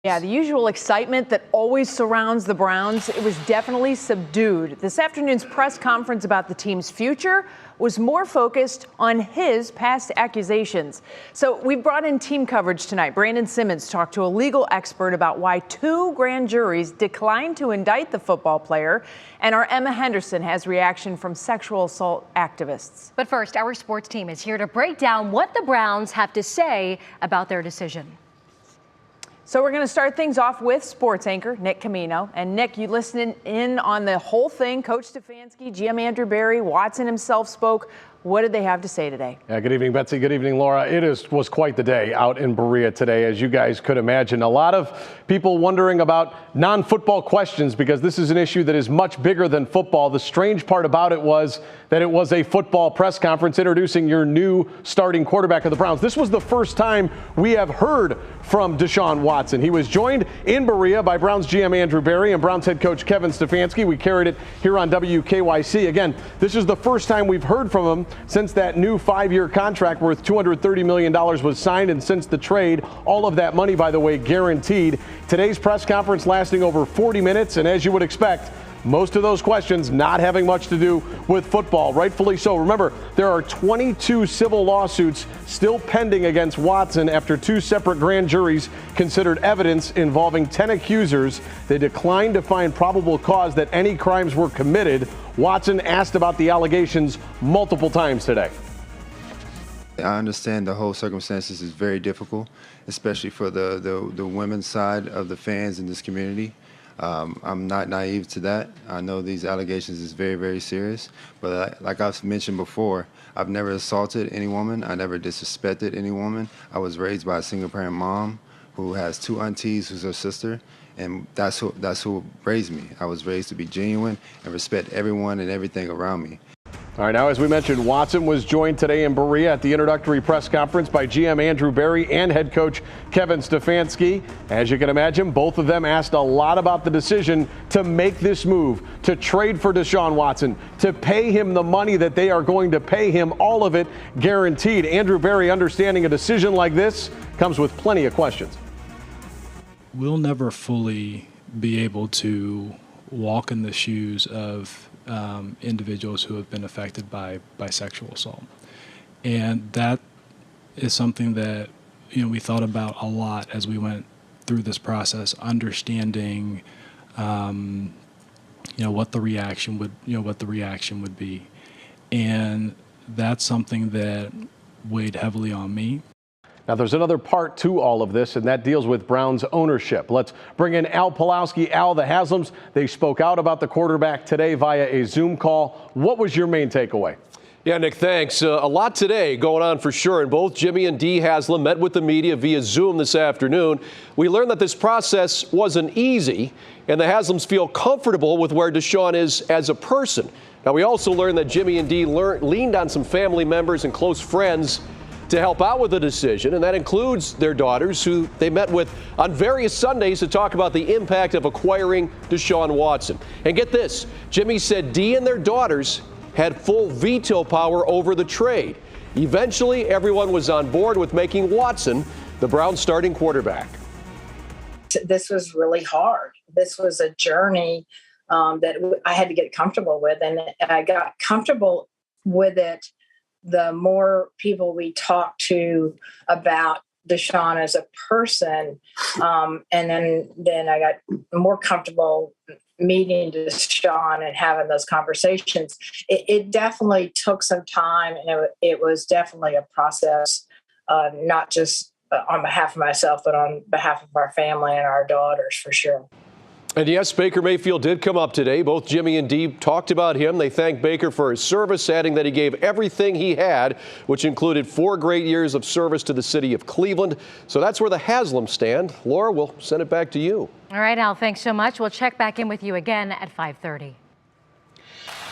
Yeah, the usual excitement that always surrounds the Browns, it was definitely subdued. This afternoon's press conference about the team's future was more focused on his past accusations. So we've brought in team coverage tonight. Brandon Simmons talked to a legal expert about why 2 grand juries declined to indict the football player. And our Emma Henderson has reaction from sexual assault activists. But first, our sports team is here to break down what the Browns have to say about their decision. So we're going to start things off with sports anchor Nick Camino. And Nick, you listening in on the whole thing. Coach Stefanski, GM Andrew Berry, Watson himself spoke. What did they have to say today? Yeah, good evening, Betsy. Good evening, Laura. It was quite the day out in Berea today, as you guys could imagine. A lot of people wondering about non-football questions because this is an issue that is much bigger than football. The strange part about it was that it was a football press conference introducing your new starting quarterback of the Browns. This was the first time we have heard from Deshaun Watson. He was joined in Berea by Browns GM Andrew Berry and Browns head coach Kevin Stefanski. We carried it here on WKYC. Again, this is the first time we've heard from him since that new 5-year contract worth $230 million was signed, and since the trade, all of that money, by the way, guaranteed. Today's press conference lasting over 40 minutes, and as you would expect, most of those questions not having much to do with football, rightfully so. Remember, there are 22 civil lawsuits still pending against Watson after 2 separate grand juries considered evidence involving 10 accusers. They declined to find probable cause that any crimes were committed. Watson asked about the allegations multiple times today. I understand the whole circumstances is very difficult, especially for the women's side of the fans in this community. I'm not naive to that. I know these allegations is very, very serious. But like I've mentioned before, I've never assaulted any woman. I never disrespected any woman. I was raised by a single-parent mom who has 2 aunties who's her sister, and that's who raised me. I was raised to be genuine and respect everyone and everything around me. All right, now, as we mentioned, Watson was joined today in Berea at the introductory press conference by GM Andrew Berry and head coach Kevin Stefanski. As you can imagine, both of them asked a lot about the decision to make this move, to trade for Deshaun Watson, to pay him the money that they are going to pay him, all of it guaranteed. Andrew Berry understanding a decision like this comes with plenty of questions. We'll never fully be able to walk in the shoes of individuals who have been affected by sexual assault. And that is something that, we thought about a lot as we went through this process, understanding, what the reaction would be. And that's something that weighed heavily on me. Now, there's another part to all of this, and that deals with Browns ownership. Let's bring in Al Pulowski. Al, the Haslams, they spoke out about the quarterback today via a Zoom call. What was your main takeaway? Yeah, Nick, thanks. A lot today going on for sure. And both Jimmy and Dee Haslam met with the media via Zoom this afternoon. We learned that this process wasn't easy, and the Haslams feel comfortable with where Deshaun is as a person. Now, we also learned that Jimmy and Dee leaned on some family members and close friends to help out with the decision, and that includes their daughters, who they met with on various Sundays to talk about the impact of acquiring Deshaun Watson. And get this, Jimmy said Dee and their daughters had full veto power over the trade. Eventually, everyone was on board with making Watson the Browns' starting quarterback. This was really hard. This was a journey that I had to get comfortable with, and I got comfortable with it the more people we talked to about Deshaun as a person. And then I got more comfortable meeting Deshaun and having those conversations. It definitely took some time, and it was definitely a process, not just on behalf of myself, but on behalf of our family and our daughters, for sure. And yes, Baker Mayfield did come up today. Both Jimmy and Dee talked about him. They thanked Baker for his service, adding that he gave everything he had, which included 4 great years of service to the city of Cleveland. So that's where the Haslams stand. Laura, we'll send it back to you. All right, Al, thanks so much. We'll check back in with you again at 5:30.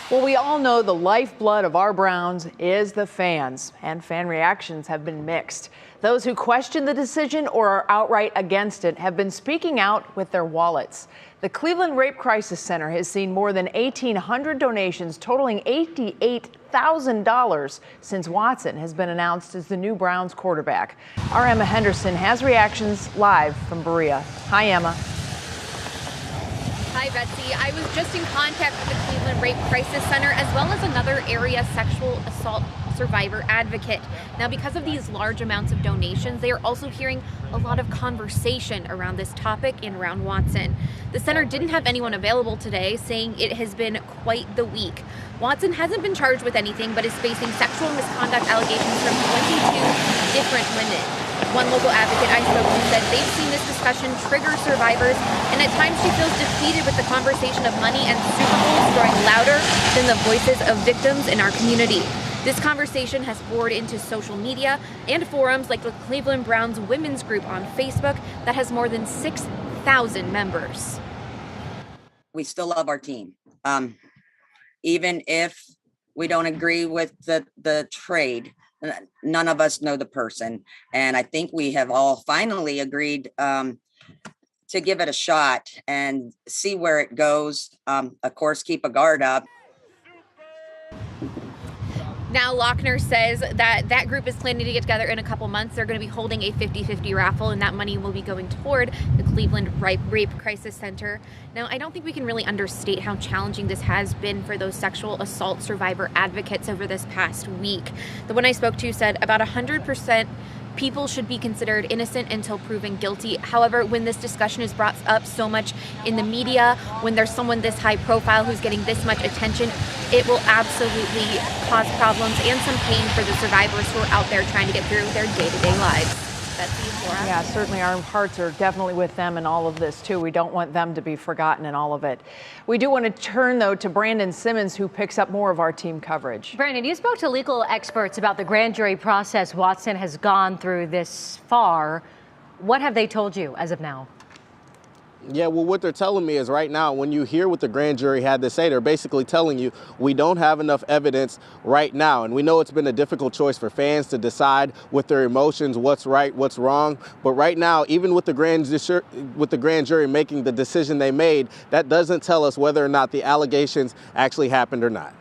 Well, we all know the lifeblood of our Browns is the fans, and fan reactions have been mixed. Those who question the decision or are outright against it have been speaking out with their wallets. The Cleveland Rape Crisis Center has seen more than 1,800 donations totaling $88,000 since Watson has been announced as the new Browns quarterback. Our Emma Henderson has reactions live from Berea. Hi, Emma. Hi, Betsy. I was just in contact with the Cleveland Rape Crisis Center as well as another area sexual assault survivor advocate. Now, because of these large amounts of donations, they are also hearing a lot of conversation around this topic and around Watson. The center didn't have anyone available today, saying it has been quite the week. Watson hasn't been charged with anything, but is facing sexual misconduct allegations from 22 different women. One local advocate I spoke to said they've seen this discussion trigger survivors, and at times she feels defeated with the conversation of money and Super Bowls growing louder than the voices of victims in our community. This conversation has poured into social media and forums like the Cleveland Browns Women's Group on Facebook that has more than 6,000 members. We still love our team. Even if we don't agree with the trade, none of us know the person. And I think we have all finally agreed to give it a shot and see where it goes. Of course, keep a guard up. Now, Lochner says that group is planning to get together in a couple months. They're going to be holding a 50-50 raffle, and that money will be going toward the Cleveland Rape Crisis Center. Now, I don't think we can really understate how challenging this has been for those sexual assault survivor advocates over this past week. The one I spoke to said about 100% people should be considered innocent until proven guilty. However, when this discussion is brought up so much in the media, when there's someone this high profile who's getting this much attention, it will absolutely cause problems and some pain for the survivors who are out there trying to get through their day-to-day lives. Betsy and Laura. Yeah, certainly our hearts are definitely with them in all of this, too. We don't want them to be forgotten in all of it. We do want to turn, though, to Brandon Simmons, who picks up more of our team coverage. Brandon, you spoke to legal experts about the grand jury process Watson has gone through this far. What have they told you as of now? Yeah, well, what they're telling me is right now, when you hear what the grand jury had to say, they're basically telling you we don't have enough evidence right now. And we know it's been a difficult choice for fans to decide with their emotions what's right, what's wrong. But right now, even with the grand jury making the decision they made, that doesn't tell us whether or not the allegations actually happened or not.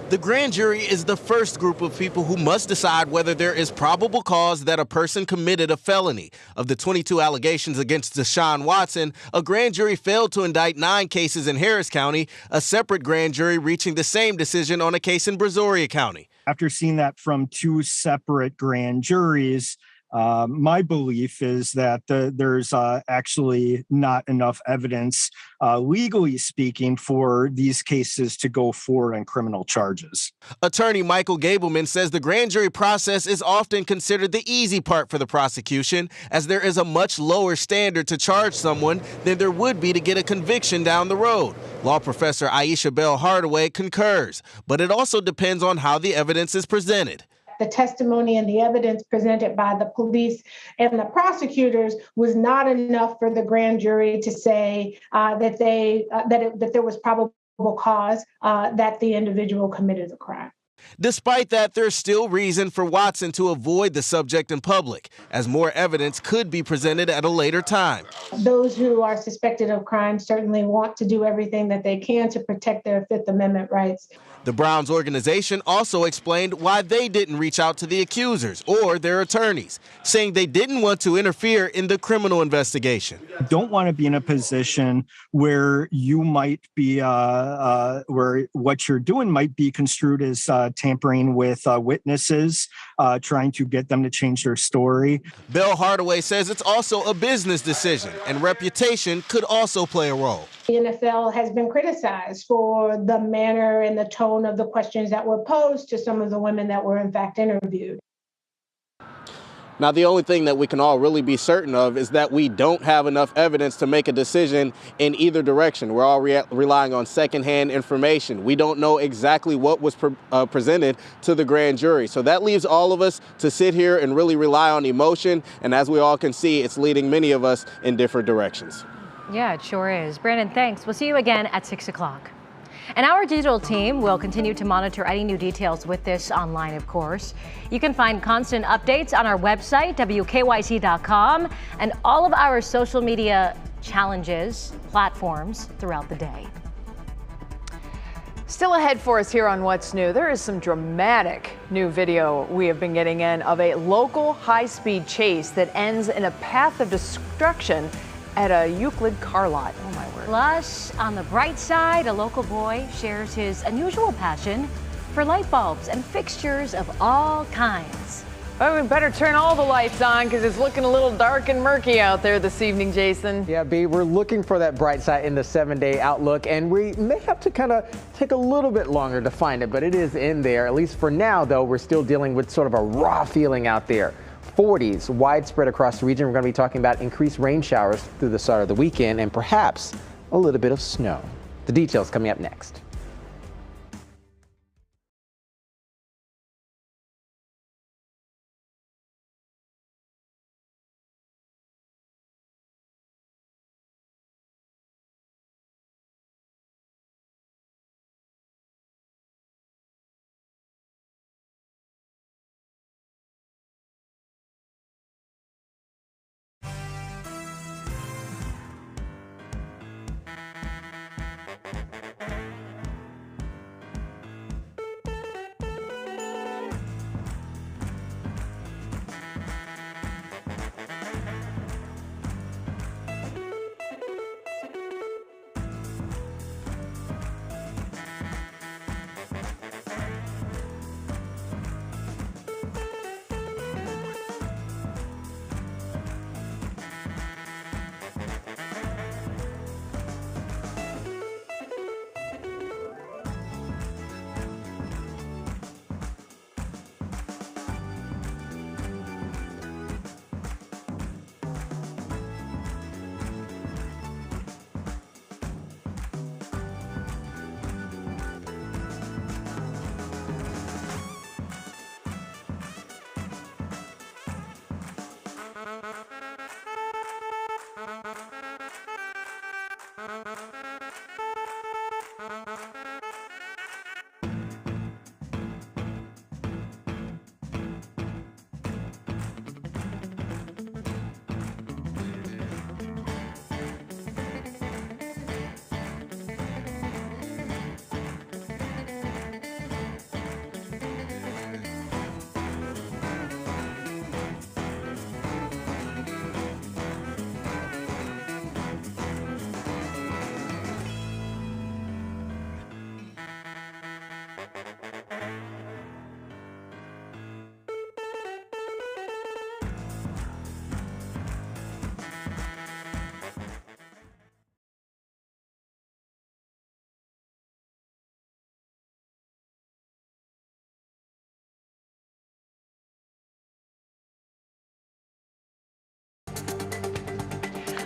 The grand jury is the first group of people who must decide whether there is probable cause that a person committed a felony. Of the 22 allegations against Deshaun Watson, a grand jury failed to indict 9 cases in Harris County, a separate grand jury reaching the same decision on a case in Brazoria County. After seeing that from 2 separate grand juries, my belief is that there's actually not enough evidence, legally speaking, for these cases to go forward on criminal charges. Attorney Michael Gableman says the grand jury process is often considered the easy part for the prosecution, as there is a much lower standard to charge someone than there would be to get a conviction down the road. Law professor Aisha Bell Hardaway concurs, but it also depends on how the evidence is presented. The testimony and the evidence presented by the police and the prosecutors was not enough for the grand jury to say that there was probable cause that the individual committed the crime. Despite that, there's still reason for Watson to avoid the subject in public, as more evidence could be presented at a later time. Those who are suspected of crime certainly want to do everything that they can to protect their Fifth Amendment rights. The Browns organization also explained why they didn't reach out to the accusers or their attorneys, saying they didn't want to interfere in the criminal investigation. I don't want to be in a position where you might be, where what you're doing might be construed as tampering with witnesses, trying to get them to change their story. Bell Hardaway says it's also a business decision, and reputation could also play a role. The NFL has been criticized for the manner and the tone of the questions that were posed to some of the women that were in fact interviewed. Now, the only thing that we can all really be certain of is that we don't have enough evidence to make a decision in either direction. We're all relying on secondhand information. We don't know exactly what was presented to the grand jury. So that leaves all of us to sit here and really rely on emotion. And as we all can see, it's leading many of us in different directions. Yeah, it sure is. Brandon, thanks. We'll see you again at 6 o'clock. And our digital team will continue to monitor any new details with this online, of course. You can find constant updates on our website, WKYC.com, and all of our social media challenges, platforms throughout the day. Still ahead for us here on What's New, there is some dramatic new video we have been getting in of a local high-speed chase that ends in a path of destruction at a Euclid car lot. Oh my word. Plus, on the bright side, a local boy shares his unusual passion for light bulbs and fixtures of all kinds. Oh, we better turn all the lights on because it's looking a little dark and murky out there this evening, Jason. Yeah, B, we're looking for that bright side in the 7-day outlook, and we may have to kind of take a little bit longer to find it, but it is in there. At least for now, though, we're still dealing with sort of a raw feeling out there. 40s widespread across the region. We're going to be talking about increased rain showers through the start of the weekend and perhaps a little bit of snow. The details coming up next.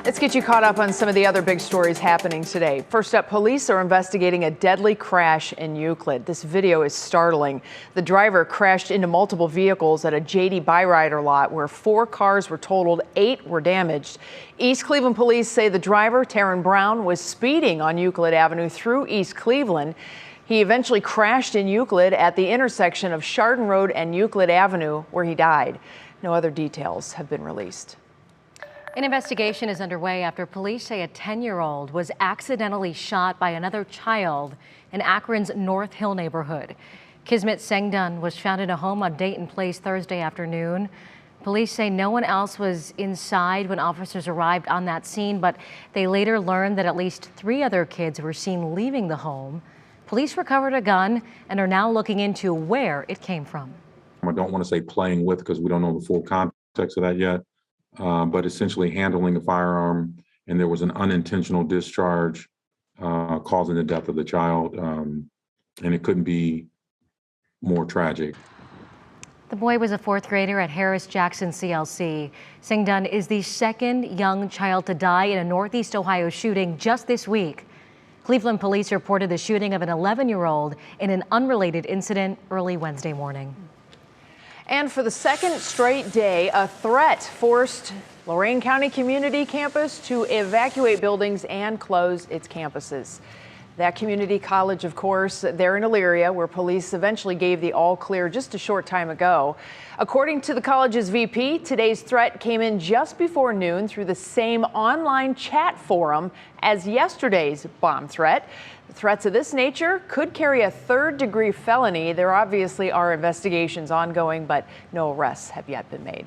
Let's get you caught up on some of the other big stories happening today. First up, police are investigating a deadly crash in Euclid. This video is startling. The driver crashed into multiple vehicles at a JD Byrider lot where 4 cars were totaled, 8 were damaged. East Cleveland police say the driver, Taryn Brown, was speeding on Euclid Avenue through East Cleveland. He eventually crashed in Euclid at the intersection of Chardon Road and Euclid Avenue, where he died. No other details have been released. An investigation is underway after police say a 10-year-old was accidentally shot by another child in Akron's North Hill neighborhood. Kismet Sengdun was found in a home on Dayton Place Thursday afternoon. Police say no one else was inside when officers arrived on that scene, but they later learned that at least 3 other kids were seen leaving the home. Police recovered a gun and are now looking into where it came from. I don't want to say playing with because we don't know the full context of that yet. But essentially handling a firearm, and there was an unintentional discharge causing the death of the child, and it couldn't be more tragic. The boy was a 4th grader at Harris Jackson CLC. Sengdun is the 2nd young child to die in a Northeast Ohio shooting just this week. Cleveland police reported the shooting of an 11-year-old in an unrelated incident early Wednesday morning. And for the 2nd straight day, a threat forced Lorain County Community Campus to evacuate buildings and close its campuses. That community college, of course, there in Elyria, where police eventually gave the all clear just a short time ago. According to the college's VP, today's threat came in just before noon through the same online chat forum as yesterday's bomb threat. Threats of this nature could carry a third-degree felony. There obviously are investigations ongoing, but no arrests have yet been made.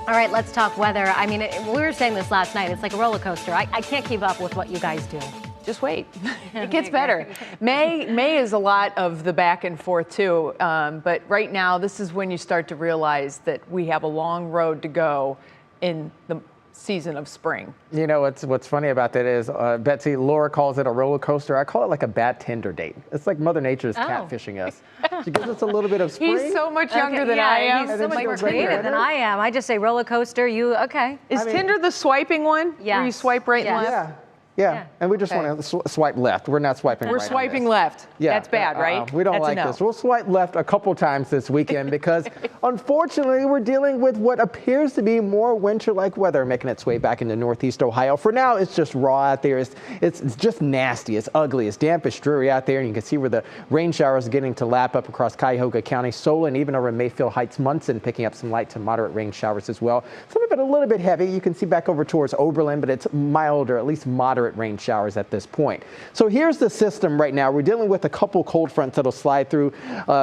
All right, let's talk weather. I mean, we were saying this last night. It's like a roller coaster. I can't keep up with what you guys do. Just wait. It gets better. May is a lot of the back and forth too, but right now this is when you start to realize that we have a long road to go in the season of spring. You know, what's funny about that is Betsy, Laura calls it a roller coaster. I call it like a bad Tinder date. It's like Mother Nature is catfishing us. She gives us a little bit of spring. He's so much younger than I am. He's so much more creative than I am. I just say roller coaster. Okay. Is Tinder the swiping one? Yeah. Where you swipe right and left? Yeah, and we just want to swipe left. We're not swiping right. We're swiping left. Yeah. That's bad, right? We don't like this. We'll swipe left a couple times this weekend because unfortunately we're dealing with what appears to be more winter-like weather making its way back into Northeast Ohio. For now, it's just raw out there. It's just nasty. It's ugly. It's damp. It's dreary out there. And you can see where the rain showers are getting to lap up across Cuyahoga County, Solon, even over Mayfield Heights, Munson, picking up some light to moderate rain showers as well. Some of it a little bit heavy. You can see back over towards Oberlin, but it's mild or at least moderate rain showers at this point. So here's the system right now. We're dealing with a couple cold fronts that'll slide through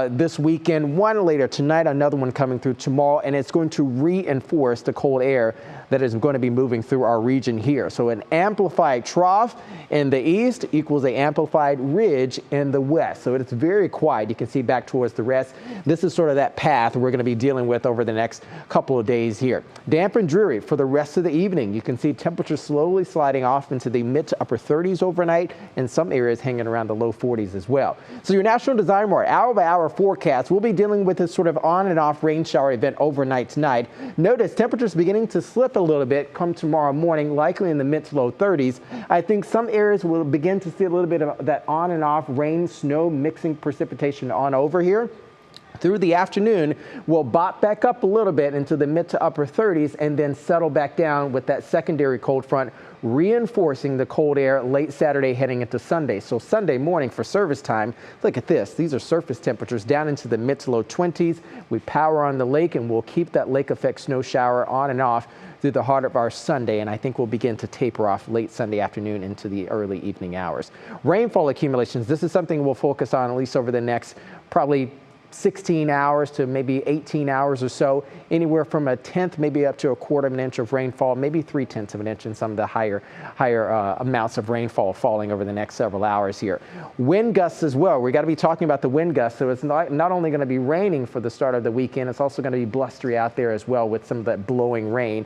this weekend, one later tonight, another one coming through tomorrow, and it's going to reinforce the cold air that is going to be moving through our region here. So an amplified trough in the east equals an amplified ridge in the west. So it's very quiet. You can see back towards the west. This is sort of that path we're going to be dealing with over the next couple of days here. Damp and dreary for the rest of the evening. You can see temperatures slowly sliding off into the mid to upper 30s overnight, and some areas hanging around the low 40s as well. So your National Design More hour-by-hour forecast, we'll be dealing with this sort of on and off rain shower event overnight tonight. Notice temperatures beginning to slip a little bit come tomorrow morning, likely in the mid to low 30s. I think some areas will begin to see a little bit of that on and off rain, snow mixing precipitation on over here. Through the afternoon, we'll bop back up a little bit into the mid to upper 30s and then settle back down with that secondary cold front reinforcing the cold air late Saturday heading into Sunday. So Sunday morning for service time, look at this. These are surface temperatures down into the mid to low 20s. We power on the lake and we'll keep that lake effect snow shower on and off through the heart of our Sunday, and I think we'll begin to taper off late Sunday afternoon into the early evening hours. Rainfall accumulations, this is something we'll focus on at least over the next probably 16 hours to maybe 18 hours or so, anywhere from a tenth, maybe up to a quarter of an inch of rainfall, maybe 3/10 of an inch in some of the higher amounts of rainfall falling over the next several hours here. Wind gusts as well. We got to be talking about the wind gusts. So it's not only going to be raining for the start of the weekend, it's also going to be blustery out there as well with some of that blowing rain.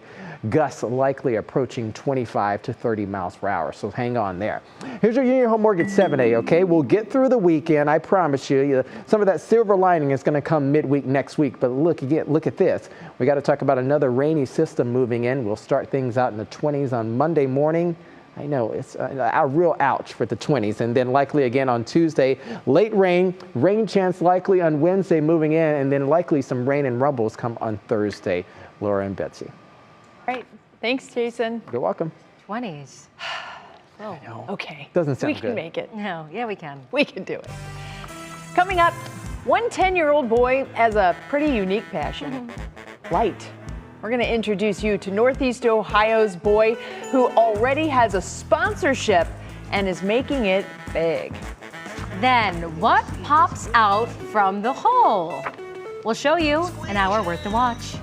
Gusts likely approaching 25 to 30 miles per hour. So hang on there. Here's your Union Home Mortgage 7-Day, okay? We'll get through the weekend. I promise you. Some of that silver lining is going to come midweek next week. But look at this. We got to talk about another rainy system moving in. We'll start things out in the 20s on Monday morning. I know it's a real ouch for the 20s. And then likely again on Tuesday, late rain chance likely on Wednesday moving in, and then likely some rain and rumbles come on Thursday. Laura and Betsy. Great. Thanks, Jason. You're welcome. 20s. Oh, okay. Doesn't sound good. We good. can make it. No, yeah, we can. We can do it. Coming up, one 10-year-old boy has a pretty unique passion, flight. We're going to introduce you to Northeast Ohio's boy who already has a sponsorship and is making it big. Then what pops out from the hole? We'll show you an hour worth to watch.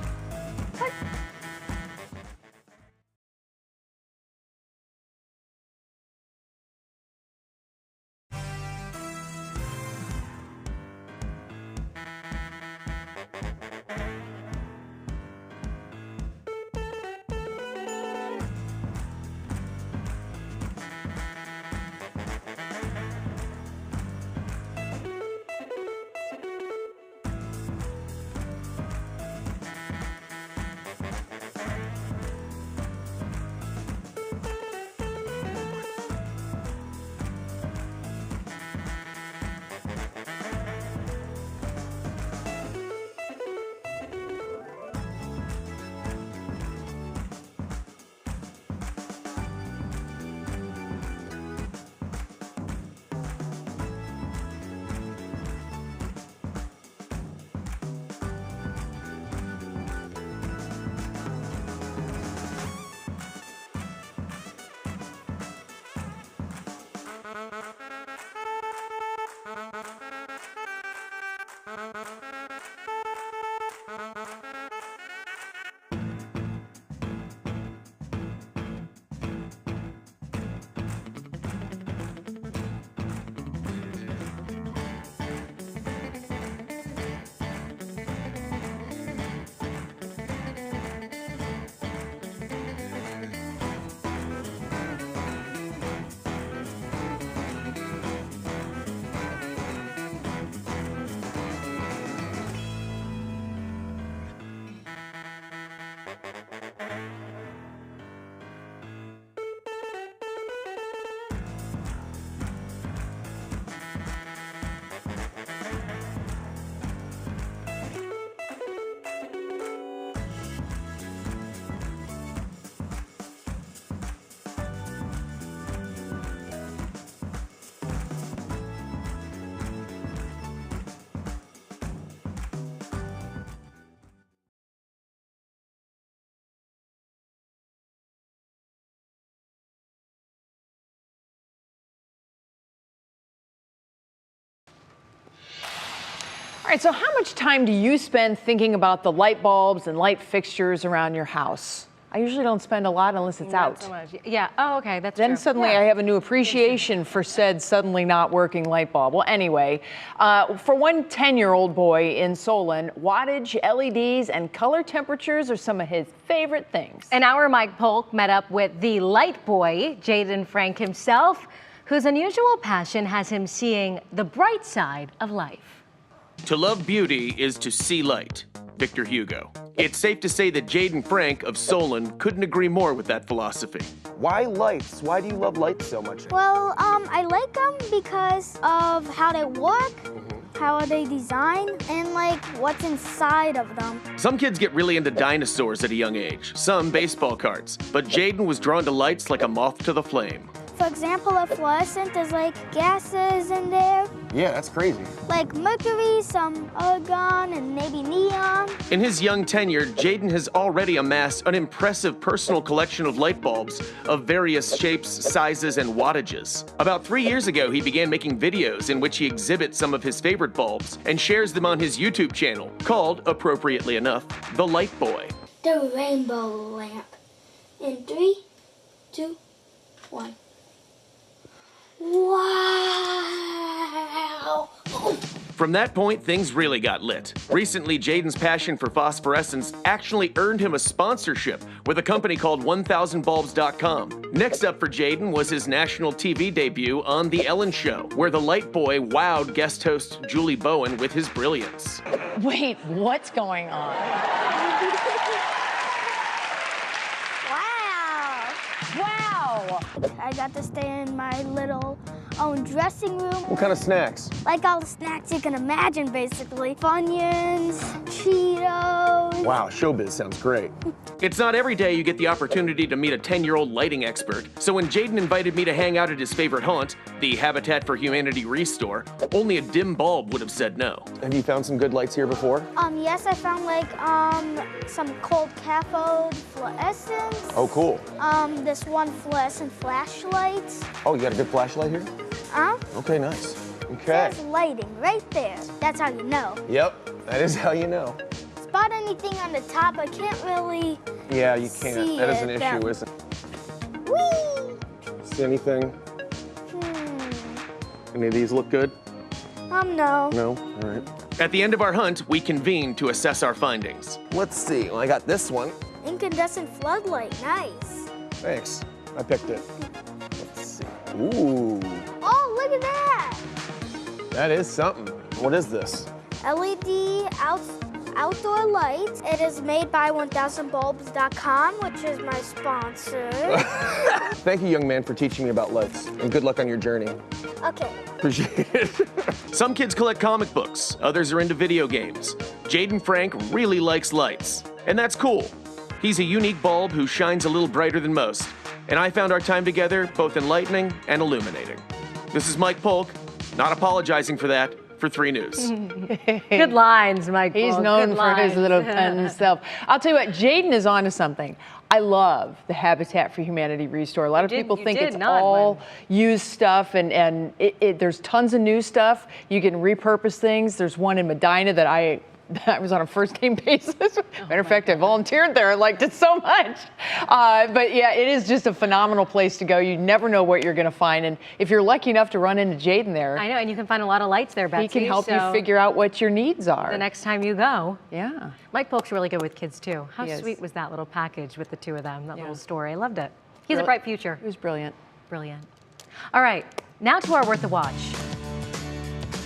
All right, so how much time do you spend thinking about the light bulbs and light fixtures around your house? I usually don't spend a lot unless it's Not out. so much. Yeah. Oh, okay. That's Then true. suddenly I have a new appreciation for said suddenly not working light bulb. Well, anyway, for one 10-year-old boy in Solon, wattage, LEDs, and color temperatures are some of his favorite things. And our Mike Polk met up with the light boy, Jaden Frank himself, whose unusual passion has him seeing the bright side of life. To love beauty is to see light. Victor Hugo. It's safe to say that Jaden Frank of Solon couldn't agree more with that philosophy. Why lights? Why do you love lights so much? Well, I like them because of how they work, how they design, and like what's inside of them. Some kids get really into dinosaurs at a young age, some baseball cards, but Jaden was drawn to lights like a moth to the flame. For example, a fluorescent, there's like gases in there, Yeah, that's crazy. like mercury, some argon, and maybe neon. In his young tenure, Jaden has already amassed an impressive personal collection of light bulbs of various shapes, sizes, and wattages. About 3 years ago, he began making videos in which he exhibits some of his favorite bulbs and shares them on his YouTube channel, called, appropriately enough, The Light Boy. The rainbow lamp. In 3, 2, 1. Wow! From that point, things really got lit. Recently, Jaden's passion for phosphorescence actually earned him a sponsorship with a company called 1000bulbs.com. Next up for Jaden was his national TV debut on The Ellen Show, where the light boy wowed guest host Julie Bowen with his brilliance. Wait, what's going on? Wow! I got to stay in my little own dressing room. What kind of snacks? Like all the snacks you can imagine, basically. Funyuns, Cheetos. Wow, showbiz sounds great. It's not every day you get the opportunity to meet a 10-year-old lighting expert, so when Jaden invited me to hang out at his favorite haunt, the Habitat for Humanity Restore, only a dim bulb would have said no. Have you found some good lights here before? Yes, I found like some cold cathode fluorescents. Oh, cool. This one fluorescent flashlight. Oh, you got a good flashlight here? Okay, nice. Okay. There's lighting right there. That's how you know. Yep, that is how you know. Spot anything on the top, I can't really. Yeah, you can't. See That is an it, issue, isn't it? Whee! See anything? Any of these look good? No. No? All right. At the end of our hunt, we convened to assess our findings. Let's see. Well, I got this one. Incandescent floodlight, nice. Thanks. I picked it. Let's see. Ooh, Oh, look at that! that is something. What is this? LED outdoor lights. It is made by 1000bulbs.com, which is my sponsor. Thank you, young man, for teaching me about lights. And good luck on your journey. Okay. Appreciate it. Some kids collect comic books, others are into video games. Jaden Frank really likes lights, and that's cool. He's a unique bulb who shines a little brighter than most, and I found our time together both enlightening and illuminating. This is Mike Polk, not apologizing for that, for 3 News. Good lines, Mike. He's Polk. known Good for his lines. little pen himself. I'll tell you what, Jaden is onto something. I love the Habitat for Humanity Restore. A lot of people think it's all used stuff, and there's tons of new stuff. You can repurpose things. There's one in Medina that I was on a first-name basis. Matter of fact, I volunteered there. I liked it so much. But yeah, it is just a phenomenal place to go. You never know what you're going to find. And if you're lucky enough to run into Jaden there, I know, and you can find a lot of lights there, Betsy. he can help you figure out what your needs are. The next time you go. Yeah. Mike Polk's really good with kids, too. How He is. sweet was that little package with the two of them, that little story? I loved it. He has a Brill- bright future. He was brilliant. Brilliant. All right, now to our Worth the Watch.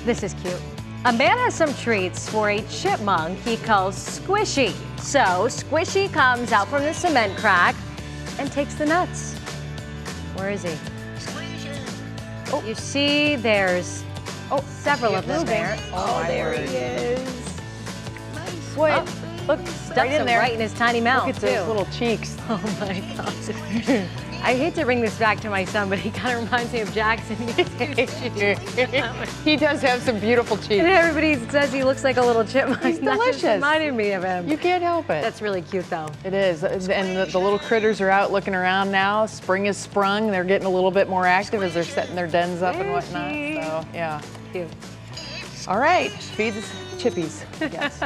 This is cute. A man has some treats for a chipmunk he calls Squishy. So Squishy comes out from the cement crack and takes the nuts. Where is he? Oh, you see there's several of them there. Oh, there he is. What? Oh, look, stuffs Right in him there. right in his tiny mouth, Look at too. those little cheeks. Oh my God. I hate to bring this back to my son, but he kind of reminds me of Jackson. He does have some beautiful cheeks. And everybody says he looks like a little chipmunk. He's That just delicious. reminded me of him. You can't help it. That's really cute, though. It is. And the little critters are out looking around now. Spring has sprung. They're getting a little bit more active as they're setting their dens up and whatnot. So, yeah. Cute. All right, feed the chippies. Yes.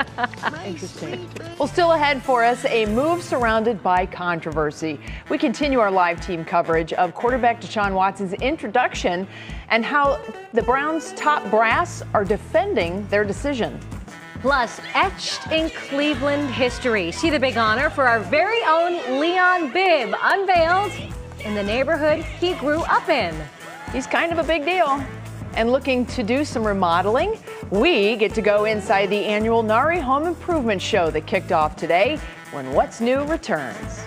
Interesting. Well, still ahead for us, a move surrounded by controversy. We continue our live team coverage of quarterback Deshaun Watson's introduction and how the Browns' top brass are defending their decision. Plus, etched in Cleveland history. See the big honor for our very own Leon Bibb, unveiled in the neighborhood he grew up in. He's kind of a big deal. And looking to do some remodeling, we get to go inside the annual NARI Home Improvement Show that kicked off today when What's New returns.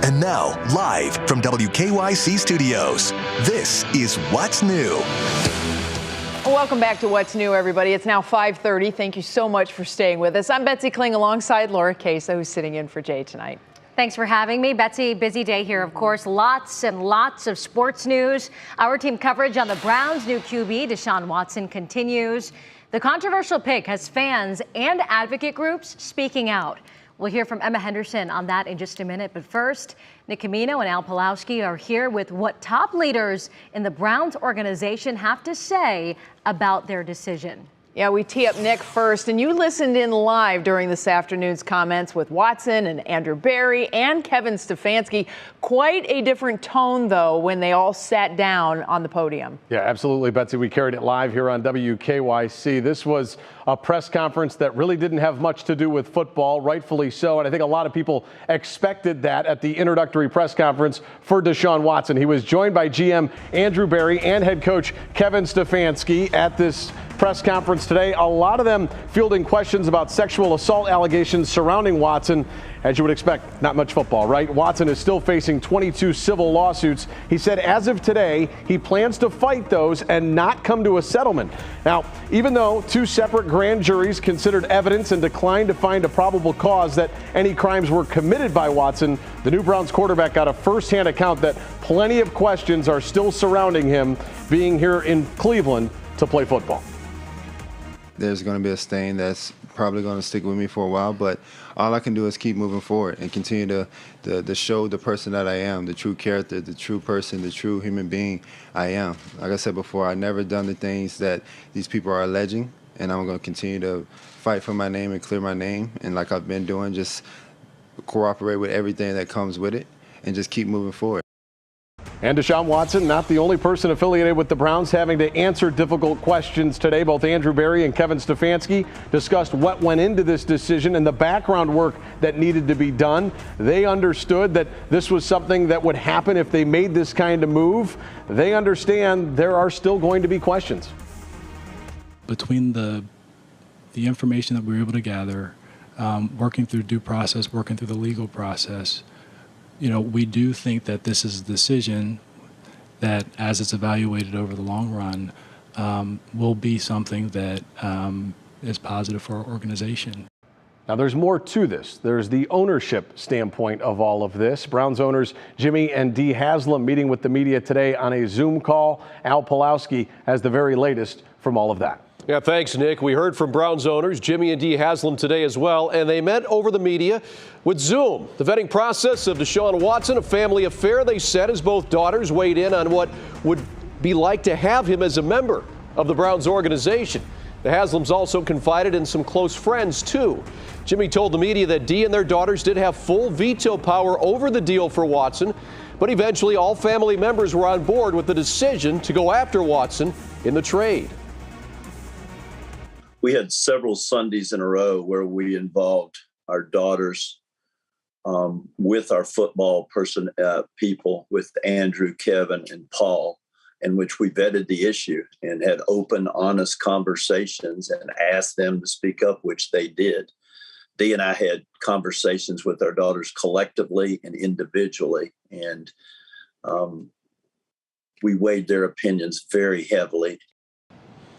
And now, live from WKYC Studios, this is What's New. Welcome back to What's New, everybody. It's now 5:30. Thank you so much for staying with us. I'm Betsy Kling alongside Laura Casa, who's sitting in for Jay tonight. Thanks for having me. Betsy, busy day here, of course. Lots and lots of sports news. Our team coverage on the Browns' new QB, Deshaun Watson, continues. The controversial pick has fans and advocate groups speaking out. We'll hear from Emma Henderson on that in just a minute. But first, Nick Camino and Al Pawlowski are here with what top leaders in the Browns organization have to say about their decision. Yeah, we tee up Nick first, and you listened in live during this afternoon's comments with Watson and Andrew Berry and Kevin Stefanski. Quite a different tone, though, when they all sat down on the podium. Yeah, absolutely, Betsy. We carried it live here on WKYC. This was a press conference that really didn't have much to do with football, rightfully so, and I think a lot of people expected that at the introductory press conference for Deshaun Watson. He was joined by GM Andrew Berry and head coach Kevin Stefanski at this press conference today. A lot of them fielding questions about sexual assault allegations surrounding Watson. As you would expect, not much football, right? Watson is still facing 22 civil lawsuits. He said as of today, he plans to fight those and not come to a settlement. Now, even though two separate grand juries considered evidence and declined to find a probable cause that any crimes were committed by Watson, the new Browns quarterback got a firsthand account that plenty of questions are still surrounding him being here in Cleveland to play football. There's going to be a stain that's probably going to stick with me for a while, but all I can do is keep moving forward and continue to show the person that I am, the true character, the true person, the true human being I am. Like I said before, I've never done the things that these people are alleging, and I'm going to continue to fight for my name and clear my name, and like I've been doing, just cooperate with everything that comes with it and just keep moving forward. And Deshaun Watson, not the only person affiliated with the Browns having to answer difficult questions today. Both Andrew Berry and Kevin Stefanski discussed what went into this decision and the background work that needed to be done. They understood that this was something that would happen if they made this kind of move. They understand there are still going to be questions. Between the information that we were able to gather, working through due process, working through the legal process, we do think that this is a decision that, as it's evaluated over the long run, will be something that is positive for our organization. Now, there's more to this. There's the ownership standpoint of all of this. Browns owners Jimmy and Dee Haslam meeting with the media today on a Zoom call. Al Pawlowski has the very latest from all of that. Yeah, thanks, Nick. We heard from Browns owners Jimmy and Dee Haslam today as well, and they met over the media with Zoom. The vetting process of Deshaun Watson, a family affair, they said, as both daughters weighed in on what would be like to have him as a member of the Browns organization. The Haslams also confided in some close friends, too. Jimmy told the media that Dee and their daughters did have full veto power over the deal for Watson, but eventually all family members were on board with the decision to go after Watson in the trade. We had several Sundays in a row where we involved our daughters with our football people, with Andrew, Kevin, and Paul, in which we vetted the issue and had open, honest conversations and asked them to speak up, which they did. Dee and I had conversations with our daughters collectively and individually, and we weighed their opinions very heavily.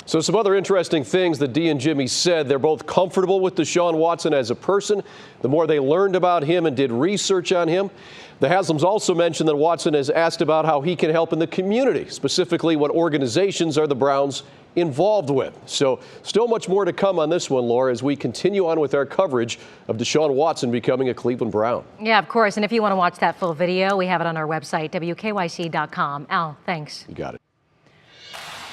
So some other interesting things that Dee and Jimmy said. They're both comfortable with Deshaun Watson as a person. The more they learned about him and did research on him. The Haslams also mentioned that Watson has asked about how he can help in the community, specifically what organizations are the Browns involved with. So still much more to come on this one, Laura, as we continue on with our coverage of Deshaun Watson becoming a Cleveland Brown. Yeah, of course. And if you want to watch that full video, we have it on our website, WKYC.com. Al, thanks. You got it.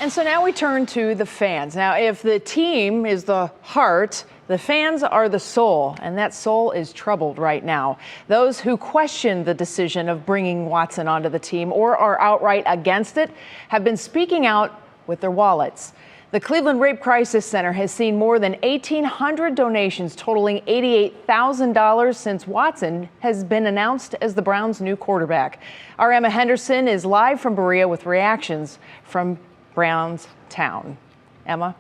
And so now we turn to the fans. Now, if the team is the heart, the fans are the soul, and that soul is troubled right now. Those who question the decision of bringing Watson onto the team or are outright against it have been speaking out with their wallets. The Cleveland Rape Crisis Center has seen more than 1,800 donations totaling $88,000 since Watson has been announced as the Browns' new quarterback. Our Emma Henderson is live from Berea with reactions from Browns Town. Emma?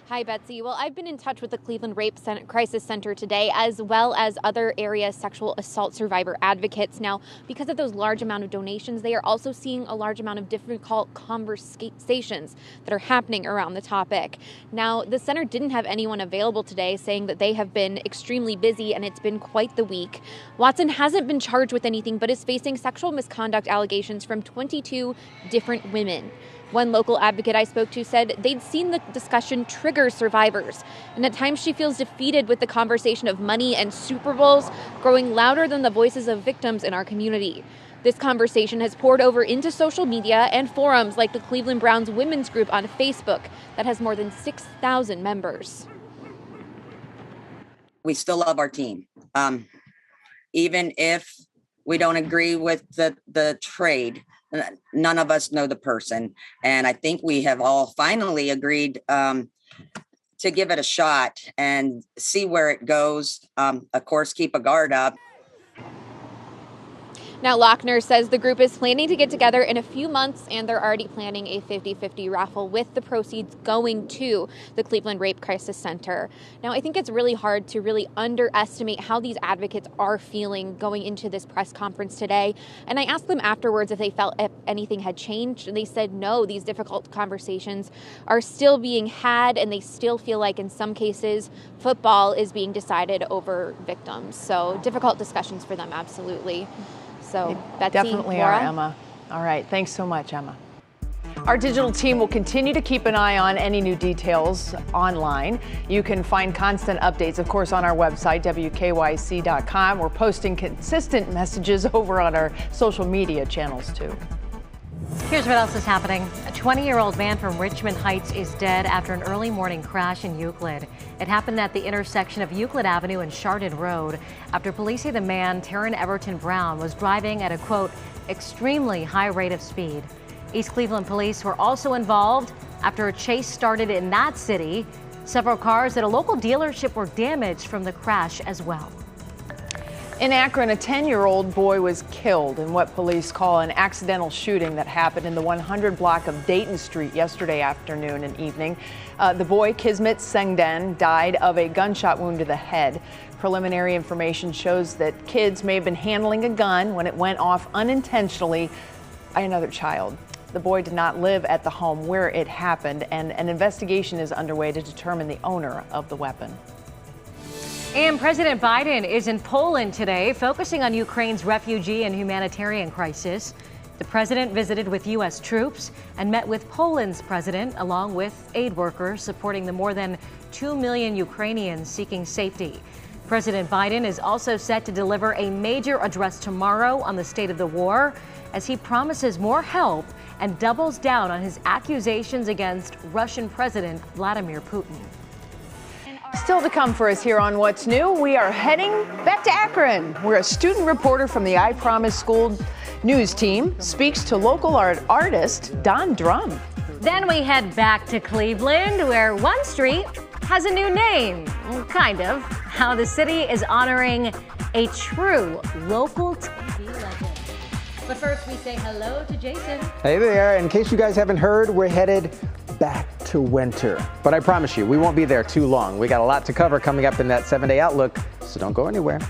Hi, Betsy. Well, I've been in touch with the Cleveland Rape Crisis Center today, as well as other area sexual assault survivor advocates. Now, because of those large amount of donations, they are also seeing a large amount of difficult conversations that are happening around the topic. Now, the center didn't have anyone available today, saying that they have been extremely busy and it's been quite the week. Watson hasn't been charged with anything, but is facing sexual misconduct allegations from 22 different women. One local advocate I spoke to said they'd seen the discussion trigger survivors, and at times she feels defeated with the conversation of money and Super Bowls growing louder than the voices of victims in our community. This conversation has poured over into social media and forums like the Cleveland Browns Women's Group on Facebook that has more than 6,000 members. We still love our team. Even if we don't agree with the trade, none of us know the person. And I think we have all finally agreed to give it a shot and see where it goes. Of course, keep a guard up. Now, Lochner says the group is planning to get together in a few months, and they're already planning a 50-50 raffle with the proceeds going to the Cleveland Rape Crisis Center. Now, I think it's really hard to really underestimate how these advocates are feeling going into this press conference today. And I asked them afterwards if they felt if anything had changed, and they said no, these difficult conversations are still being had, and they still feel like in some cases football is being decided over victims. So difficult discussions for them, absolutely. So, Betsy, definitely Laura? are, Emma. All right. Thanks so much, Emma. Our digital team will continue to keep an eye on any new details online. You can find constant updates, of course, on our website, WKYC.com. We're posting consistent messages over on our social media channels, too. Here's what else is happening. A 20-year-old man from Richmond Heights is dead after an early morning crash in Euclid. It happened at the intersection of Euclid Avenue and Chardon Road after police say the man, Taryn Everton Brown, was driving at a, quote, extremely high rate of speed. East Cleveland police were also involved after a chase started in that city. Several cars at a local dealership were damaged from the crash as well. In Akron, a 10-year-old boy was killed in what police call an accidental shooting that happened in the 100 block of Dayton Street yesterday afternoon and evening. The boy, Kismet Sengden, died of a gunshot wound to the head. Preliminary information shows that kids may have been handling a gun when it went off unintentionally by another child. The boy did not live at the home where it happened, and an investigation is underway to determine the owner of the weapon. And President Biden is in Poland today, focusing on Ukraine's refugee and humanitarian crisis. The president visited with U.S. troops and met with Poland's president, along with aid workers supporting the more than 2 million Ukrainians seeking safety. President Biden is also set to deliver a major address tomorrow on the state of the war, as he promises more help and doubles down on his accusations against Russian President Vladimir Putin. Still to come for us here on What's New, we are heading back to Akron, where a student reporter from the I Promise School news team speaks to local artist Don Drum. Then we head back to Cleveland, where one street has a new name, kind of. How the city is honoring a true local TV legend. But first, we say hello to Jason. Hey there. In case you guys haven't heard, we're headed back to winter. But I promise you, we won't be there too long. We got a lot to cover coming up in that 7-day outlook, so don't go anywhere.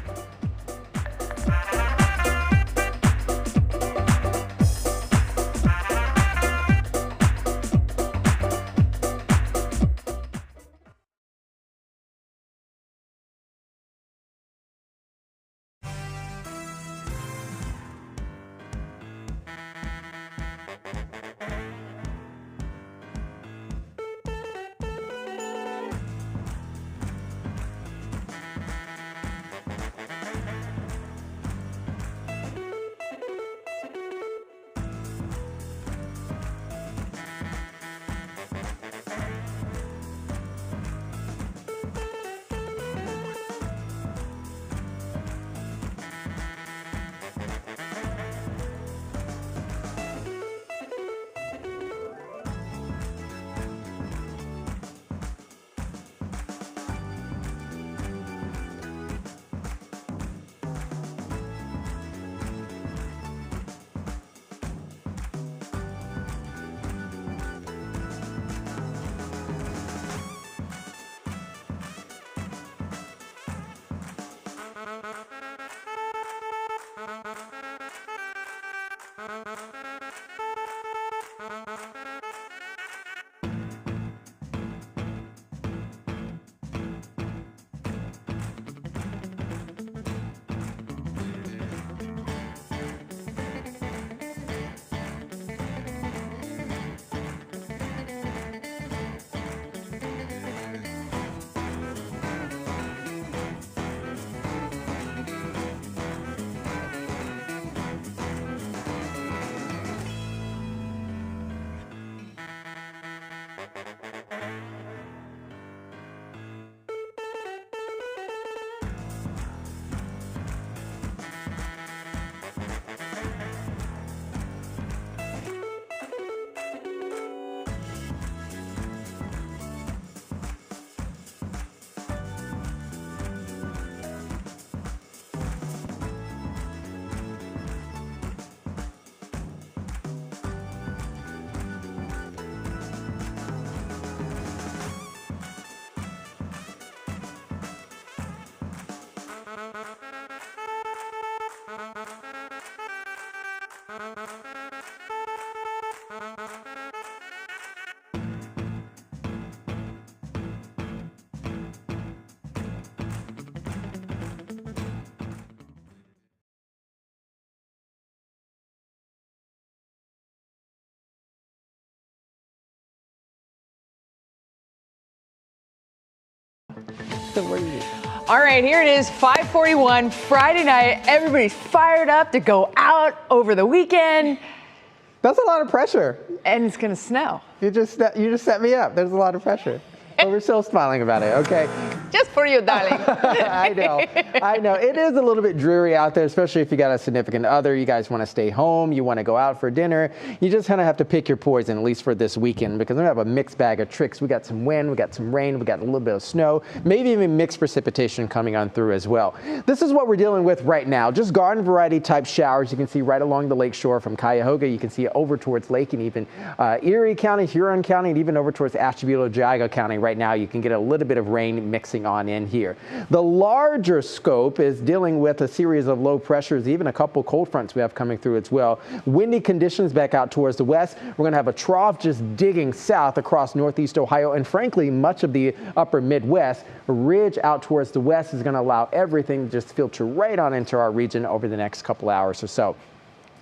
All right, here it is, 5:41, Friday night. Everybody's fired up to go out over the weekend. That's a lot of pressure. And it's going to snow. You just set me up. There's a lot of pressure. But we're still smiling about it, okay? Just for you, darling. I know. It is a little bit dreary out there, especially if you got a significant other. You guys want to stay home. You want to go out for dinner. You just kind of have to pick your poison, at least for this weekend, because we have a mixed bag of tricks. We got some wind, we got some rain, we got a little bit of snow, maybe even mixed precipitation coming on through as well. This is what we're dealing with right now. Just garden variety type showers. You can see right along the lake shore from Cuyahoga. You can see it over towards Lake and even Erie County, Huron County, and even over towards Ashtabula, Geauga County. Right now, you can get a little bit of rain mixing on in here. The larger scope is dealing with a series of low pressures, even a couple cold fronts we have coming through as well. Windy conditions back out towards the west. We're going to have a trough just digging south across northeast Ohio and frankly much of the upper Midwest. A ridge out towards the west is going to allow everything to just filter right on into our region over the next couple hours or so.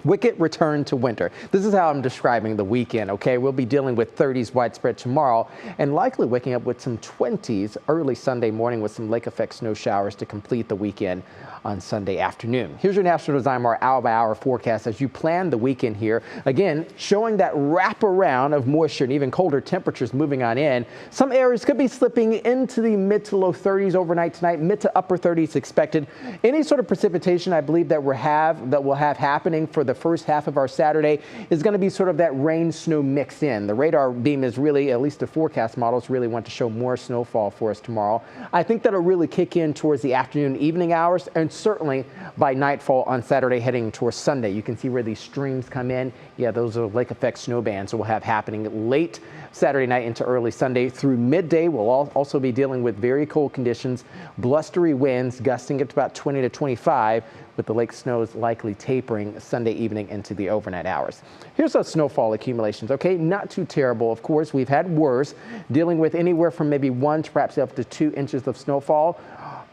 Wicked return to winter. This is how I'm describing the weekend, okay? We'll be dealing with 30s widespread tomorrow and likely waking up with some 20s early Sunday morning with some lake effect snow showers to complete the weekend on Sunday afternoon. Here's your National Design-Mar hour-by-hour forecast as you plan the weekend here. Again, showing that wraparound of moisture and even colder temperatures moving on in. Some areas could be slipping into the mid to low 30s overnight tonight, mid to upper 30s expected. Any sort of precipitation I believe that we'll have happening for the first half of our Saturday is going to be sort of that rain snow mix in. The radar beam is really, at least the forecast models really want to show more snowfall for us tomorrow. I think that'll really kick in towards the afternoon, evening hours, and certainly by nightfall on Saturday heading towards Sunday. You can see where these streams come in. Yeah, those are lake effect snow bands that we'll have happening late Saturday night into early Sunday. Through midday, we'll also be dealing with very cold conditions, blustery winds gusting at about 20 to 25, with the lake snows likely tapering Sunday evening into the overnight hours. Here's those snowfall accumulations, okay? Not too terrible. Of course, we've had worse, dealing with anywhere from maybe 1 to perhaps up to 2 inches of snowfall.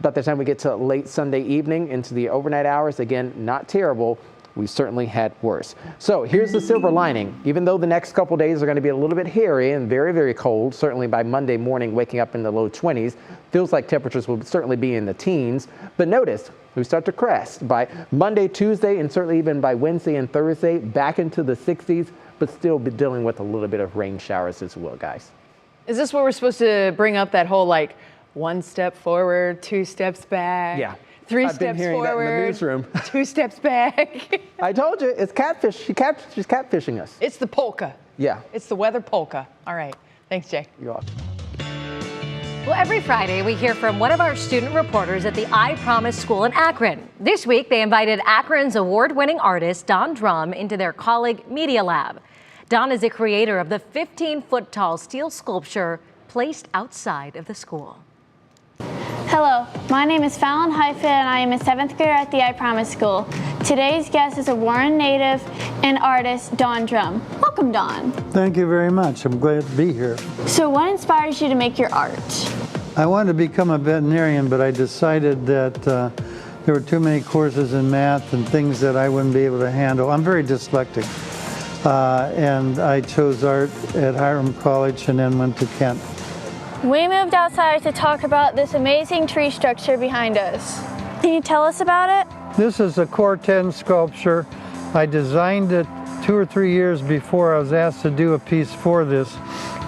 By the time we get to late Sunday evening into the overnight hours, again, not terrible. We certainly had worse. So here's the silver lining. Even though the next couple days are going to be a little bit hairy and very, very cold, certainly by Monday morning, waking up in the low 20s, feels like temperatures will certainly be in the teens. But notice, we start to crest by Monday, Tuesday, and certainly even by Wednesday and Thursday, back into the 60s, but still be dealing with a little bit of rain showers as well, guys. Is this where we're supposed to bring up that whole, like, 1 step forward, 2 steps back? Yeah. 3 I've steps been hearing forward, that in the newsroom. 2 steps back. I told you, it's catfish. She's catfishing us. It's the polka. Yeah. It's the weather polka. All right. Thanks, Jay. You're welcome. Well, every Friday we hear from one of our student reporters at the I Promise School in Akron. This week they invited Akron's award-winning artist Don Drum into their colleague Media Lab. Don is the creator of the 15-foot-tall steel sculpture placed outside of the school. Hello, my name is Fallon Highfield and I am a 7th grader at the I Promise School. Today's guest is a Warren native and artist, Don Drum. Welcome, Don. Thank you very much. I'm glad to be here. So what inspires you to make your art? I wanted to become a veterinarian, but I decided that there were too many courses in math and things that I wouldn't be able to handle. I'm very dyslexic. And I chose art at Hiram College and then went to Kent. We moved outside to talk about this amazing tree structure behind us. Can you tell us about it? This is a Core 10 sculpture. I designed it 2 or 3 years before I was asked to do a piece for this,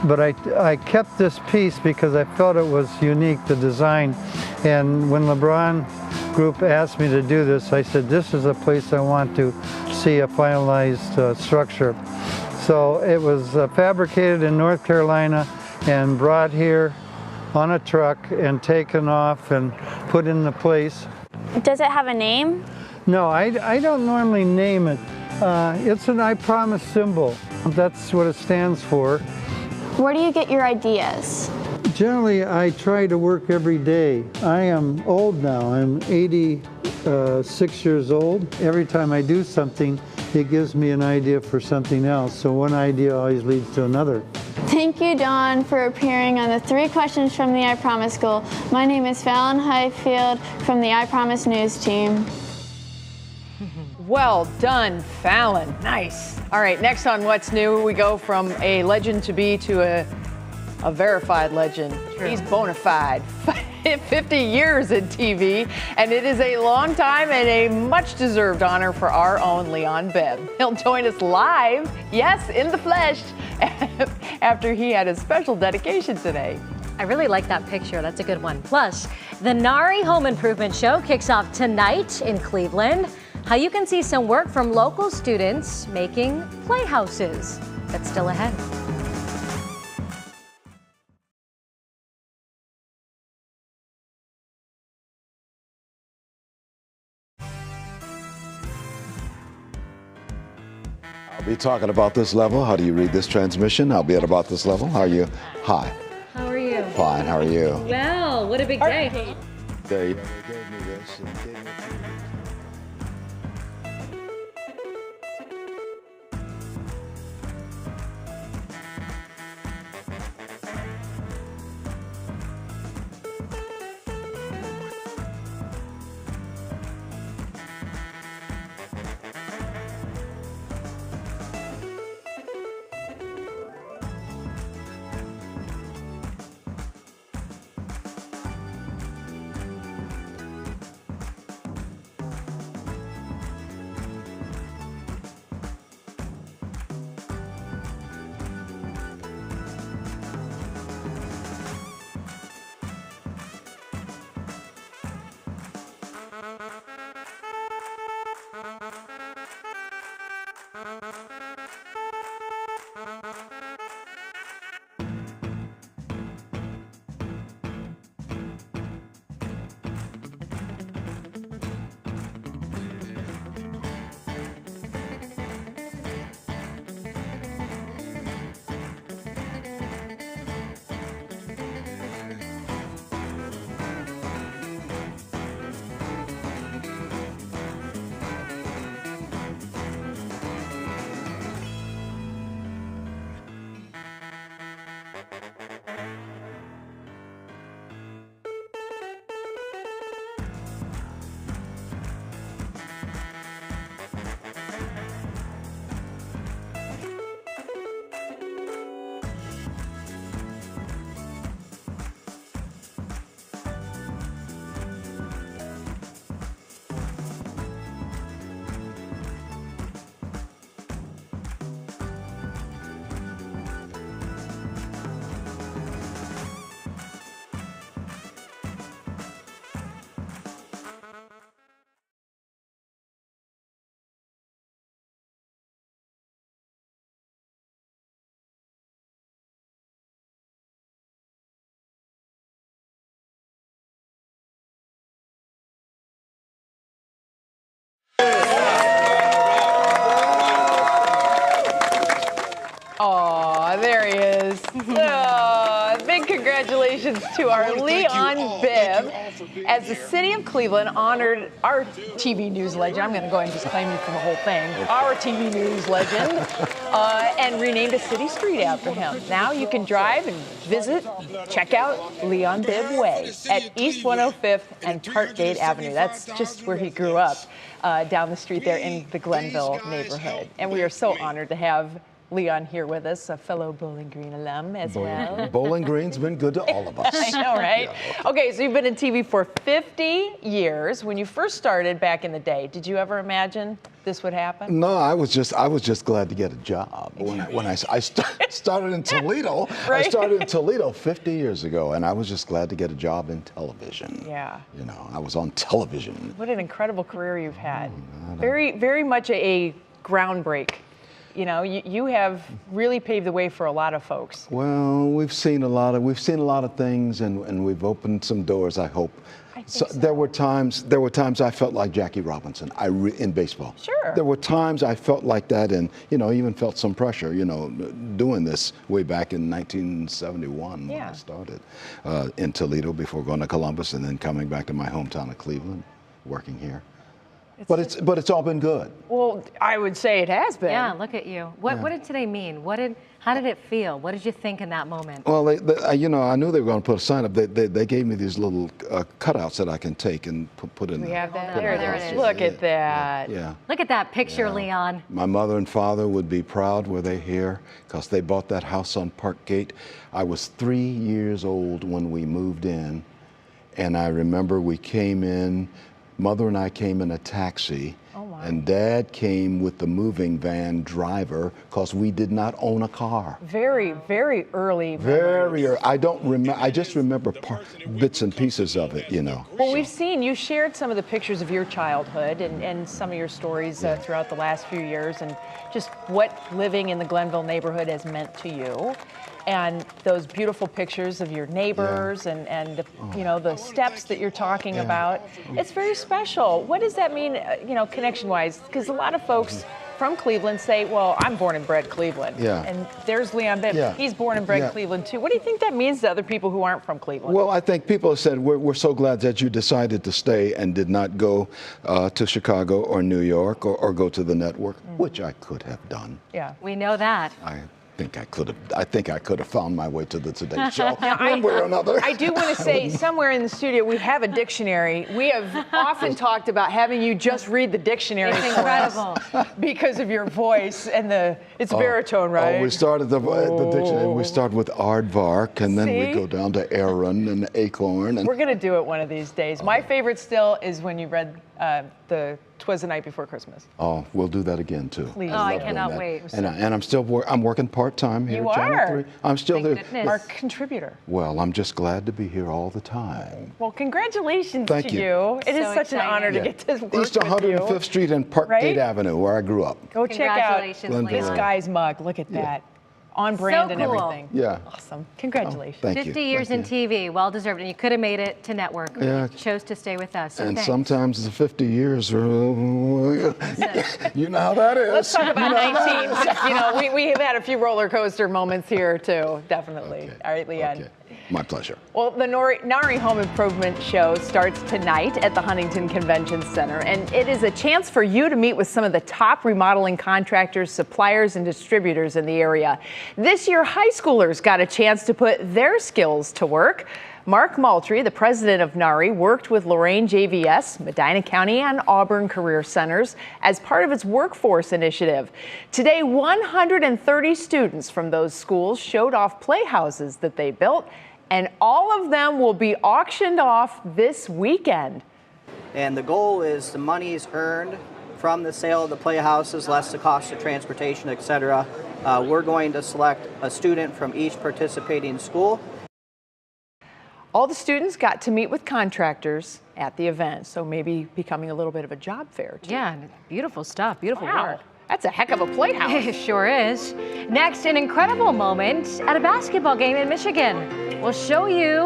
but I kept this piece because I felt it was unique, the design. And when LeBron Group asked me to do this, I said, this is a place I want to see a finalized structure. So it was fabricated in North Carolina and brought here on a truck and taken off and put into place. Does it have a name? No, I don't normally name it. It's an I Promise symbol. That's what it stands for. Where do you get your ideas? Generally, I try to work every day. I am old now. I'm 86 years old. Every time I do something, it gives me an idea for something else. So one idea always leads to another. Thank you, Don, for appearing on the 3 questions from the I Promise School. My name is Fallon Highfield from the I Promise News team. Well done, Fallon. Nice. All right, next on What's New, we go from a legend to be to a verified legend. True. He's bona fide. 50 years in TV, and it is a long time and a much-deserved honor for our own Leon Bibb. He'll join us live, yes, in the flesh, after he had a special dedication today. I really like that picture. That's a good one. Plus, the NARI Home Improvement Show kicks off tonight in Cleveland. How you can see some work from local students making playhouses. That's still ahead. I'll be talking about this level. How do you read this transmission? I'll be at about this level. How are you? Hi. How are you? Fine. How are you? Well, what a big day. They gave me this and gave me a few. Oh, there he is. Oh, big congratulations to our Leon Bibb. As the city of Cleveland honored our TV news legend, I'm going to go ahead and just claim you for the whole thing, our TV news legend, and renamed a city street after him. Now you can drive and visit, check out Leon Bibb Way at East 105th and Parkgate Avenue. That's just where he grew up, down the street there in the Glenville neighborhood. And we are so honored to have Leon here with us, a fellow Bowling Green alum as well. Bowling Green's been good to all of us. I know, right? Yeah. Okay, so you've been in TV for 50 years. When you first started back in the day, did you ever imagine this would happen? No, I was just glad to get a job. When I started in Toledo, Right? I started in Toledo 50 years ago, and I was just glad to get a job in television. Yeah. You know, I was on television. What an incredible career you've had. Very, very much a groundbreak. You know, you have really paved the way for a lot of folks. Well, we've seen a lot of things, and we've opened some doors, I hope. So. There were times I felt like Jackie Robinson in baseball. Sure. There were times I felt like that, and even felt some pressure, doing this way back in 1971 when I started in Toledo before going to Columbus and then coming back to my hometown of Cleveland, working here. But it's all been good. Well, I would say it has been. Yeah, look at you. What did today mean? How did it feel? What did you think in that moment? Well, I knew they were going to put a sign up. They gave me these little cutouts that I can take and put in. We have that. There it is. Look at that. Yeah. Look at that picture, Leon. My mother and father would be proud were they here because they bought that house on Parkgate. I was 3 years old when we moved in. And I remember we came in, Mother and I came in a taxi. And Dad came with the moving van driver because we did not own a car. Very, very early. Very early. I don't remember. I just remember bits and pieces of it, you know. Well, we've seen you shared some of the pictures of your childhood and some of your stories throughout the last few years, and just what living in the Glenville neighborhood has meant to you. And those beautiful pictures of your neighbors and the, you know, the steps that you're talking about. It's very special. What does that mean, you know, connection-wise? Because a lot of folks from Cleveland say, well, I'm born and bred Cleveland. And there's Leon Bibb. He's born and bred Cleveland, too. What do you think that means to other people who aren't from Cleveland? Well, I think people have said, we're so glad that you decided to stay and did not go to Chicago or New York or go to the network, which I could have done. Yeah. We know that. I think I could have found my way to the Today Show one way or another. I do want to say, somewhere in the studio, we have a dictionary. We have often talked about having you just read the dictionary. It's incredible. Because of your voice and it's baritone, right? Oh, we started the dictionary. We start with aardvark, and then we go down to Aaron and acorn. And we're going to do it one of these days. My favorite still is when you read the 'Twas the Night Before Christmas. Oh, we'll do that again too. Please. Oh, I cannot wait. And I'm still I'm working part-time here You at Channel are. 3. I'm still Thank there. Our contributor. Well, I'm just glad to be here all the time. Well, congratulations Thank to you. you. It is So such an honor to get to work East with 105th you. Street and Parkgate Avenue, where I grew up. Go check out Congratulations, this Leon. guy's mug. Look at that. On brand and cool. everything. Yeah. Awesome. Congratulations. Thank you. 50 years in TV, well deserved, and you could have made it to network. Yeah. Chose to stay with us. So And thanks. sometimes the 50 years are, you know how that is. Let's talk about 19. You know, we have had a few roller coaster moments here too, definitely. All right, Leon. My pleasure. Well, the NARI Home Improvement Show starts tonight at the Huntington Convention Center, and it is a chance for you to meet with some of the top remodeling contractors, suppliers, and distributors in the area. This year, high schoolers got a chance to put their skills to work. Mark Moultrie, the president of NARI, worked with Lorain JVS, Medina County, and Auburn Career Centers as part of its workforce initiative. Today, 130 students from those schools showed off playhouses that they built, and all of them will be auctioned off this weekend. And the goal is the monies earned from the sale of the playhouses, less the cost of transportation, etc. We're going to select a student from each participating school. All the students got to meet with contractors at the event, so maybe becoming a little bit of a job fair, too. Yeah, beautiful stuff, beautiful work. That's a heck of a playhouse. It sure is. Next, an incredible moment at a basketball game in Michigan. We'll show you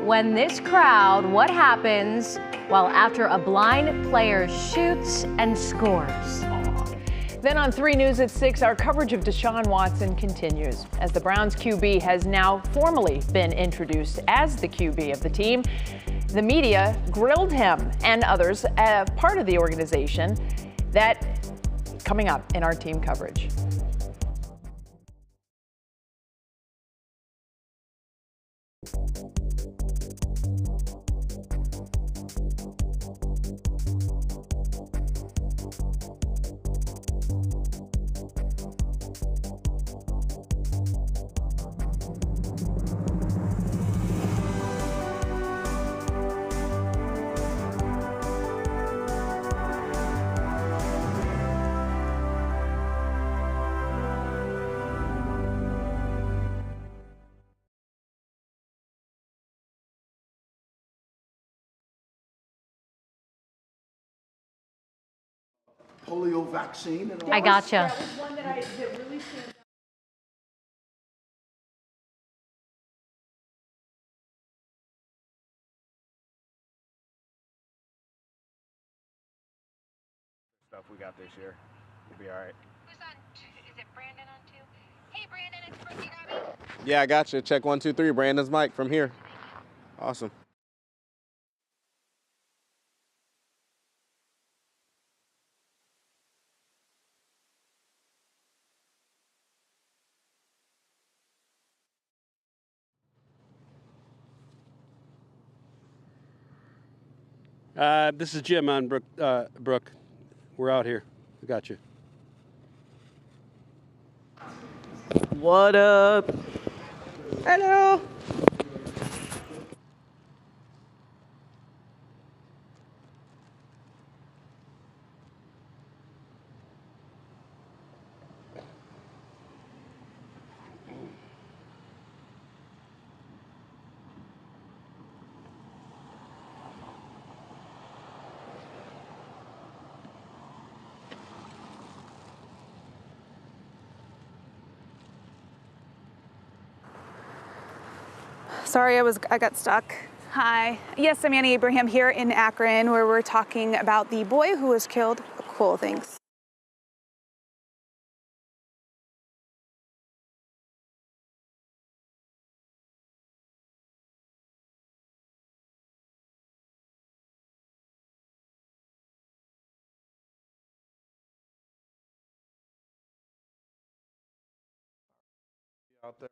when this crowd, what happens while after a blind player shoots and scores. Then on 3 News at 6, our coverage of Deshaun Watson continues as the Browns QB has now formally been introduced as the QB of the team. The media grilled him and others as part of the organization. That coming up in our team coverage. Polio vaccine and all I gotcha. Stuff we got this year. We'll be all right. Yeah, I got you. Check 1, 2, 3. Brandon's mic from here. Awesome. This is Jim on Brook. We're out here. We got you. What up? Hello. Sorry, I got stuck. Hi. Yes, I'm Annie Abraham here in Akron, where we're talking about the boy who was killed. Cool, thanks. Out there.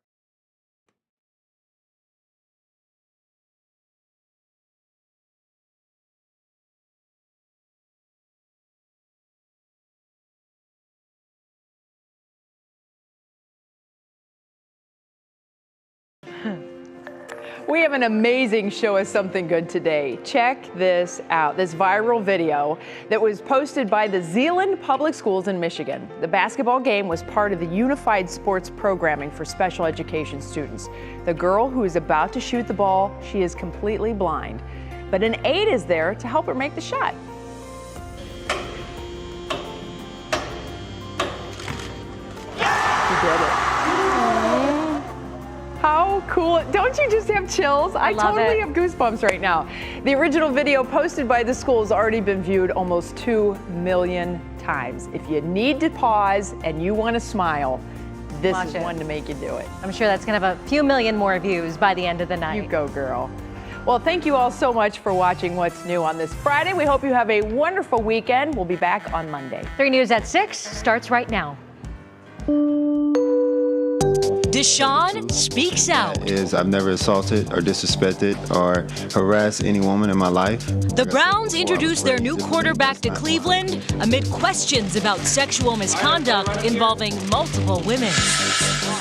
We have an amazing Show Us Something Good today. Check this out, this viral video that was posted by the Zeeland Public Schools in Michigan. The basketball game was part of the unified sports programming for special education students. The girl who is about to shoot the ball, she is completely blind, but an aide is there to help her make the shot. She did it. How cool. Don't you just have chills? I totally have goosebumps right now. The original video posted by the school has already been viewed almost 2 million times. If you need to pause and you want to smile, this is one to make you do it. I'm sure that's going to have a few million more views by the end of the night. You go, girl. Well, thank you all so much for watching What's New on this Friday. We hope you have a wonderful weekend. We'll be back on Monday. 3 News at 6 starts right now. Deshaun speaks out. I've never assaulted or disrespected or harassed any woman in my life. The Browns introduced their new quarterback to Cleveland amid questions about sexual misconduct involving multiple women.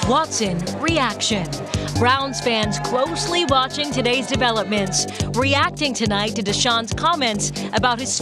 Watson reaction. Browns fans closely watching today's developments, reacting tonight to Deshaun's comments about his